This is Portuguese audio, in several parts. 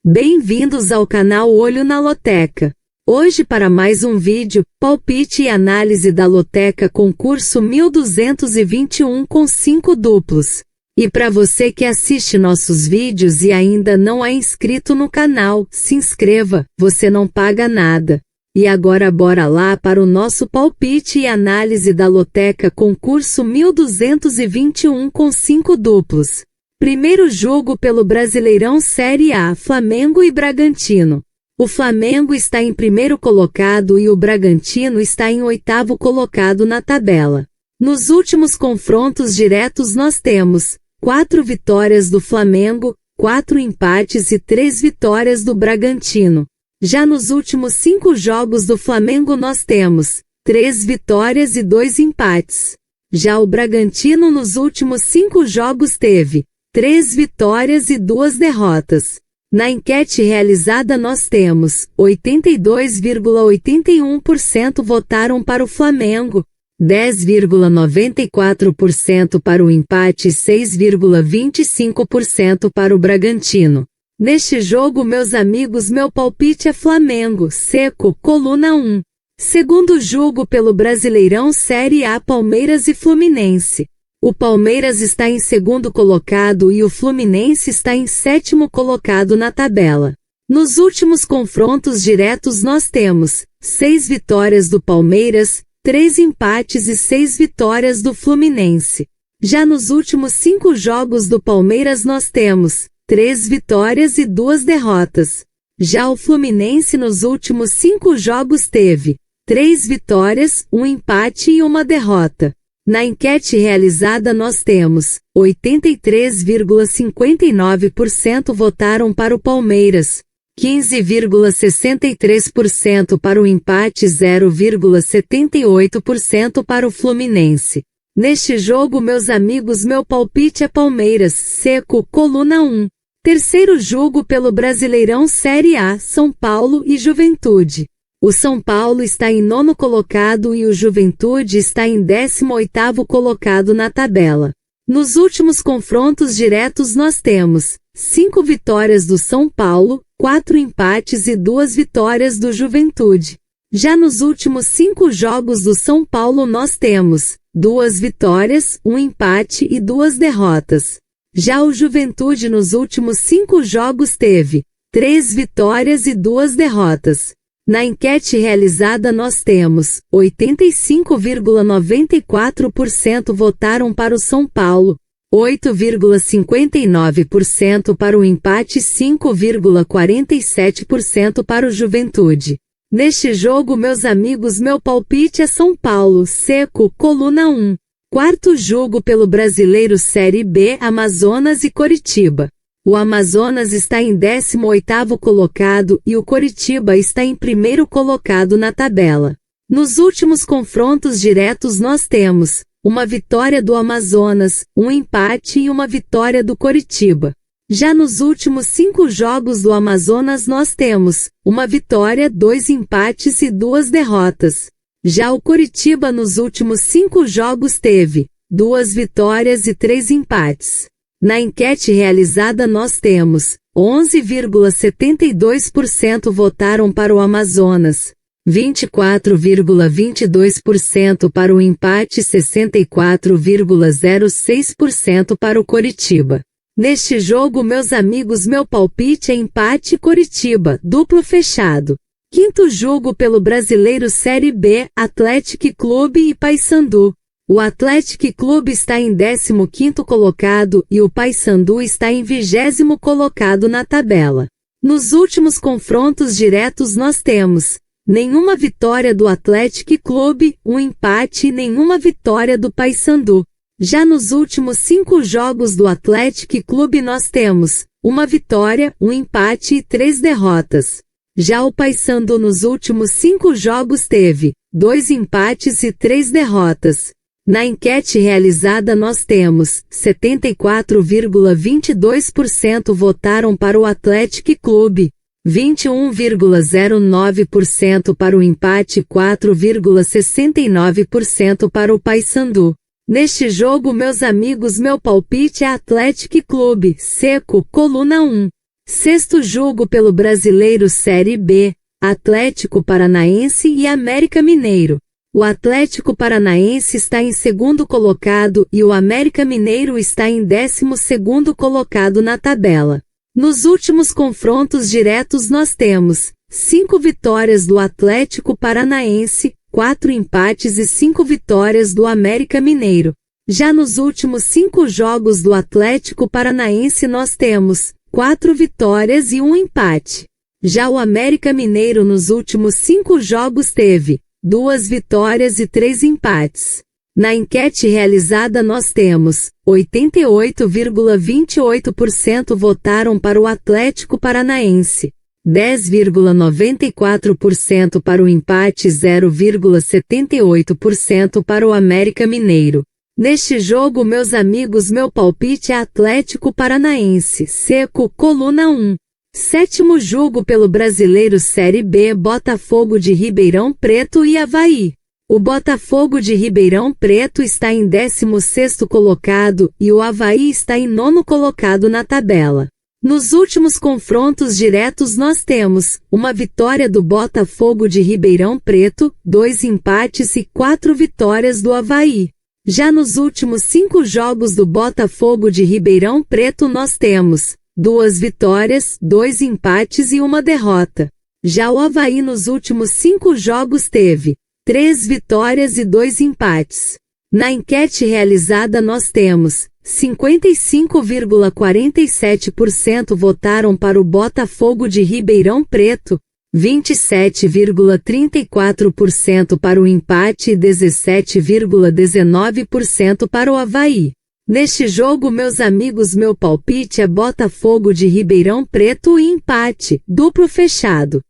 Bem-vindos ao canal Olho na Loteca. Hoje para mais um vídeo, palpite e análise da Loteca concurso 1221 com 5 duplos. E para você que assiste nossos vídeos e ainda não é inscrito no canal, se inscreva, você não paga nada. E agora bora lá para o nosso palpite e análise da Loteca concurso 1221 com 5 duplos. Primeiro jogo pelo Brasileirão Série A, Flamengo e Bragantino. O Flamengo está em primeiro colocado e o Bragantino está em oitavo colocado na tabela. Nos últimos confrontos diretos nós temos 4 vitórias do Flamengo, 4 empates e 3 vitórias do Bragantino. Já nos últimos 5 jogos do Flamengo nós temos 3 vitórias e 2 empates. Já o Bragantino nos últimos 5 jogos teve 3 vitórias e 2 derrotas. Na enquete realizada nós temos 82,81% votaram para o Flamengo, 10,94% para o empate e 6,25% para o Bragantino. Neste jogo, meus amigos, meu palpite é Flamengo, seco, coluna 1. Segundo jogo pelo Brasileirão Série A, Palmeiras e Fluminense. O Palmeiras está em segundo colocado e o Fluminense está em sétimo colocado na tabela. Nos últimos confrontos diretos nós temos 6 vitórias do Palmeiras, 3 empates e 6 vitórias do Fluminense. Já nos últimos 5 jogos do Palmeiras nós temos 3 vitórias e 2 derrotas. Já o Fluminense nos últimos 5 jogos teve 3 vitórias, 1 empate e 1 derrota. Na enquete realizada nós temos 83,59% votaram para o Palmeiras, 15,63% para o empate e 0,78% para o Fluminense. Neste jogo, meus amigos, meu palpite é Palmeiras, seco, coluna 1. Terceiro jogo pelo Brasileirão Série A, São Paulo e Juventude. O São Paulo está em nono colocado e o Juventude está em 18º colocado na tabela. Nos últimos confrontos diretos nós temos 5 vitórias do São Paulo, 4 empates e 2 vitórias do Juventude. Já nos últimos 5 jogos do São Paulo nós temos 2 vitórias, 1 empate e 2 derrotas. Já o Juventude nos últimos 5 jogos teve 3 vitórias e 2 derrotas. Na enquete realizada nós temos 85,94% votaram para o São Paulo, 8,59% para o empate e 5,47% para o Juventude. Neste jogo, meus amigos, meu palpite é São Paulo, seco, coluna 1. Quarto jogo pelo Brasileiro Série B, Amazonas e Coritiba. O Amazonas está em 18º colocado e o Coritiba está em primeiro colocado na tabela. Nos últimos confrontos diretos nós temos 1 vitória do Amazonas, 1 empate e 1 vitória do Coritiba. Já nos últimos 5 jogos do Amazonas nós temos 1 vitória, 2 empates e 2 derrotas. Já o Coritiba nos últimos 5 jogos teve 2 vitórias e 3 empates. Na enquete realizada nós temos 11,72% votaram para o Amazonas, 24,22% para o empate e 64,06% para o Coritiba. Neste jogo, meus amigos, meu palpite é empate Coritiba, duplo fechado. Quinto jogo pelo Brasileiro Série B, Atlético Clube e Paysandu. O Atlético Clube está em 15º colocado e o Paysandu está em 20º colocado na tabela. Nos últimos confrontos diretos nós temos nenhuma vitória do Atlético Clube, 1 empate e nenhuma vitória do Paysandu. Já nos últimos 5 jogos do Atlético Clube nós temos 1 vitória, 1 empate e 3 derrotas. Já o Paysandu nos últimos 5 jogos teve 2 empates e 3 derrotas. Na enquete realizada nós temos 74,22% votaram para o Atlético Clube, 21,09% para o empate e 4,69% para o Paysandu. Neste jogo, meus amigos, meu palpite é Atlético Clube, seco, coluna 1. Sexto jogo pelo Brasileiro Série B, Atlético Paranaense e América Mineiro. O Atlético Paranaense está em segundo colocado e o América Mineiro está em 12º colocado na tabela. Nos últimos confrontos diretos nós temos 5 vitórias do Atlético Paranaense, 4 empates e 5 vitórias do América Mineiro. Já nos últimos 5 jogos do Atlético Paranaense nós temos 4 vitórias e 1 empate. Já o América Mineiro nos últimos 5 jogos teve 2 vitórias e 3 empates. Na enquete realizada nós temos 88,28% votaram para o Atlético Paranaense, 10,94% para o empate e 0,78% para o América Mineiro. Neste jogo, meus amigos, meu palpite é Atlético Paranaense, seco, coluna 1. Sétimo jogo pelo Brasileiro Série B, Botafogo de Ribeirão Preto e Avaí. O Botafogo de Ribeirão Preto está em 16º colocado e o Avaí está em 9º colocado na tabela. Nos últimos confrontos diretos nós temos uma vitória do Botafogo de Ribeirão Preto, 2 empates e 4 vitórias do Avaí. Já nos últimos 5 jogos do Botafogo de Ribeirão Preto nós temos 2 vitórias, 2 empates e 1 derrota. Já o Avaí nos últimos 5 jogos teve 3 vitórias e 2 empates. Na enquete realizada nós temos 55,47% votaram para o Botafogo de Ribeirão Preto, 27,34% para o empate e 17,19% para o Avaí. Neste jogo, meus amigos, meu palpite é Botafogo de Ribeirão Preto e empate, duplo fechado.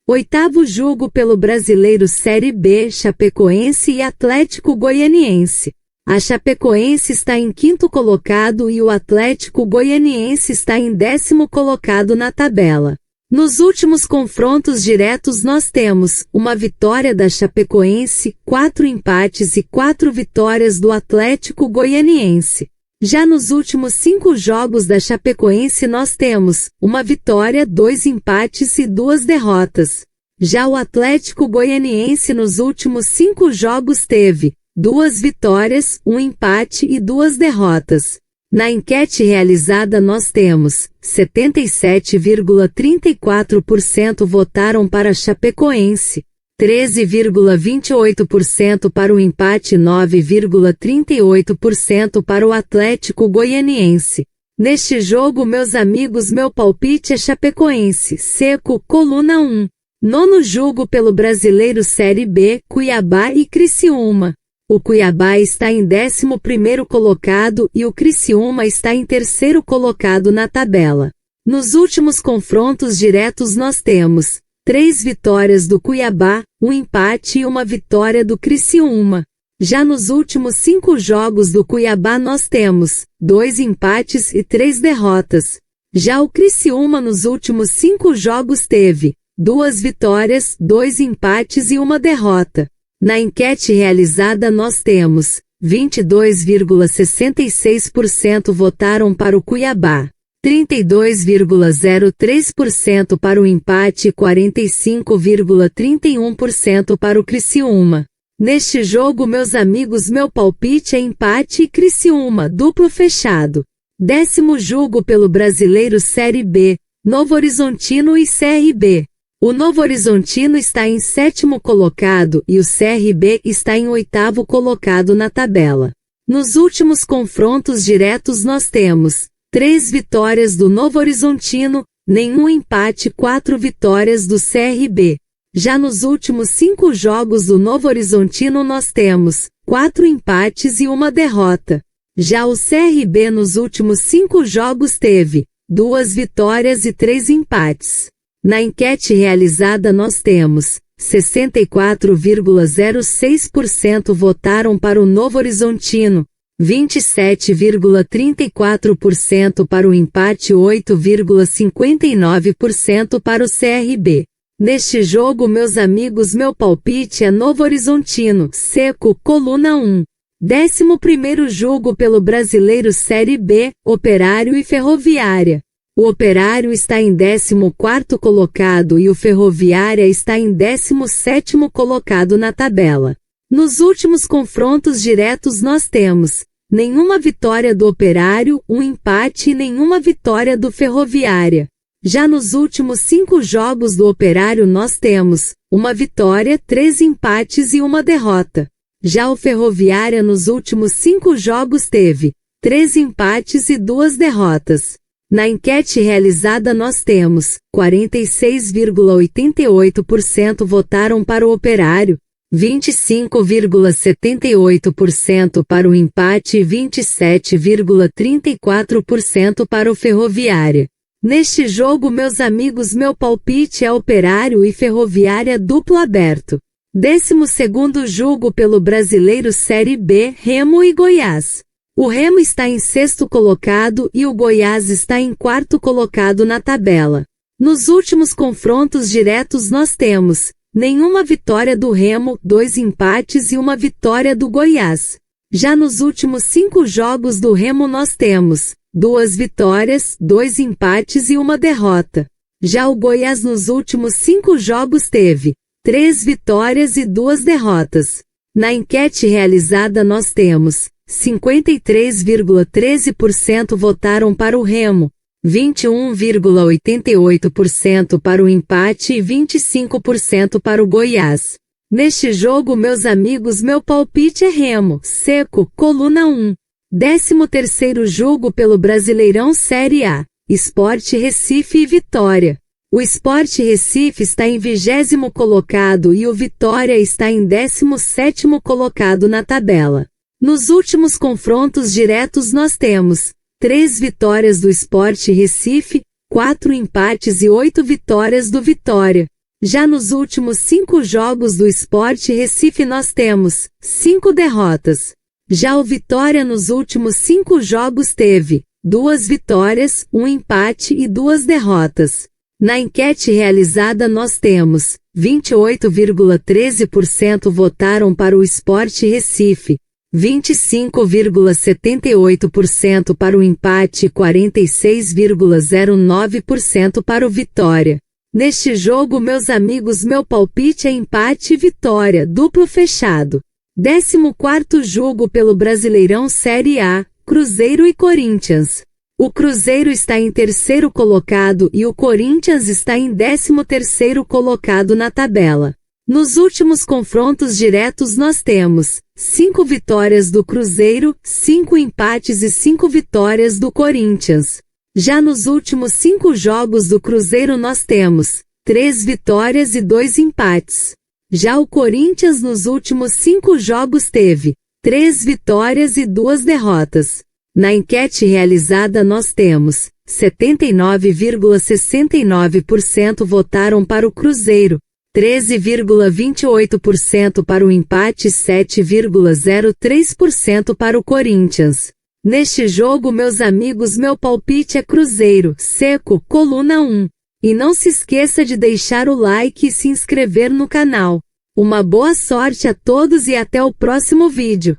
Oitavo jogo pelo Brasileiro Série B, Chapecoense e Atlético Goianiense. A Chapecoense está em 5º colocado e o Atlético Goianiense está em 10º colocado na tabela. Nos últimos confrontos diretos nós temos uma vitória da Chapecoense, 4 empates e 4 vitórias do Atlético Goianiense. Já nos últimos 5 jogos da Chapecoense nós temos uma vitória, 2 empates e 2 derrotas. Já o Atlético Goianiense nos últimos 5 jogos teve 2 vitórias, 1 empate e 2 derrotas. Na enquete realizada nós temos 77,34% votaram para a Chapecoense, 13,28% para o empate e 9,38% para o Atlético Goianiense. Neste jogo, meus amigos, meu palpite é Chapecoense, seco, coluna 1. Nono jogo pelo Brasileiro Série B, Cuiabá e Criciúma. O Cuiabá está em 11º colocado e o Criciúma está em 3º colocado na tabela. Nos últimos confrontos diretos nós temos 3 vitórias do Cuiabá, 1 empate e 1 vitória do Criciúma. Já nos últimos 5 jogos do Cuiabá nós temos 2 empates e 3 derrotas. Já o Criciúma nos últimos 5 jogos teve 2 vitórias, 2 empates e 1 derrota. Na enquete realizada nós temos 22,66% votaram para o Cuiabá, 32,03% para o empate e 45,31% para o Criciúma. Neste jogo, meus amigos, meu palpite é empate e Criciúma, duplo fechado. 10º jogo pelo Brasileiro Série B, Novo Horizontino e CRB. O Novo Horizontino está em 7º colocado e o CRB está em 8º colocado na tabela. Nos últimos confrontos diretos nós temos 3 vitórias do Novo Horizontino, nenhum empate e 4 vitórias do CRB. Já nos últimos 5 jogos do Novo Horizontino nós temos 4 empates e 1 derrota. Já o CRB nos últimos 5 jogos teve 2 vitórias e 3 empates. Na enquete realizada nós temos 64,06% votaram para o Novo Horizontino, 27,34% para o empate e 8,59% para o CRB. Neste jogo, meus amigos, meu palpite é Novo Horizontino, seco, coluna 1. 11º jogo pelo Brasileiro Série B, Operário e Ferroviária. O Operário está em 14º colocado e o Ferroviária está em 17º colocado na tabela. Nos últimos confrontos diretos nós temos nenhuma vitória do Operário, um empate e nenhuma vitória do Ferroviária. Já nos últimos 5 jogos do Operário nós temos uma vitória, 3 empates e uma derrota. Já o Ferroviária nos últimos 5 jogos teve 3 empates e 2 derrotas. Na enquete realizada nós temos 46,88% votaram para o Operário, 25,78% para o empate e 27,34% para o Ferroviária. Neste jogo, meus amigos, meu palpite é Operário e Ferroviária duplo aberto. 12º jogo pelo Brasileiro Série B, Remo e Goiás. O Remo está em 6º colocado e o Goiás está em 4º colocado na tabela. Nos últimos confrontos diretos nós temos nenhuma vitória do Remo, 2 empates e uma vitória do Goiás. Já nos últimos 5 jogos do Remo nós temos 2 vitórias, 2 empates e uma derrota. Já o Goiás nos últimos 5 jogos teve 3 vitórias e 2 derrotas. Na enquete realizada nós temos 53,13% votaram para o Remo, 21,88% para o empate e 25% para o Goiás. Neste jogo, meus amigos, meu palpite é Remo, seco, coluna 1. 13º jogo pelo Brasileirão Série A, Sport Recife e Vitória. O Sport Recife está em 20º colocado e o Vitória está em 17º colocado na tabela. Nos últimos confrontos diretos nós temos 3 vitórias do Sport Recife, 4 empates e 8 vitórias do Vitória. Já nos últimos 5 jogos do Sport Recife nós temos 5 derrotas. Já o Vitória nos últimos 5 jogos teve 2 vitórias, 1 empate e 2 derrotas. Na enquete realizada nós temos 28,13% votaram para o Sport Recife, 25,78% para o empate e 46,09% para o Vitória. Neste jogo, meus amigos, meu palpite é empate e vitória, duplo fechado. 14º jogo pelo Brasileirão Série A, Cruzeiro e Corinthians. O Cruzeiro está em 3º colocado e o Corinthians está em 13º colocado na tabela. Nos últimos confrontos diretos nós temos 5 vitórias do Cruzeiro, 5 empates e 5 vitórias do Corinthians. Já nos últimos 5 jogos do Cruzeiro nós temos 3 vitórias e 2 empates. Já o Corinthians nos últimos 5 jogos teve 3 vitórias e 2 derrotas. Na enquete realizada nós temos 79,69% votaram para o Cruzeiro, 13,28% para o empate e 7,03% para o Corinthians. Neste jogo, meus amigos, meu palpite é Cruzeiro, seco, coluna 1. E não se esqueça de deixar o like e se inscrever no canal. Uma boa sorte a todos e até o próximo vídeo.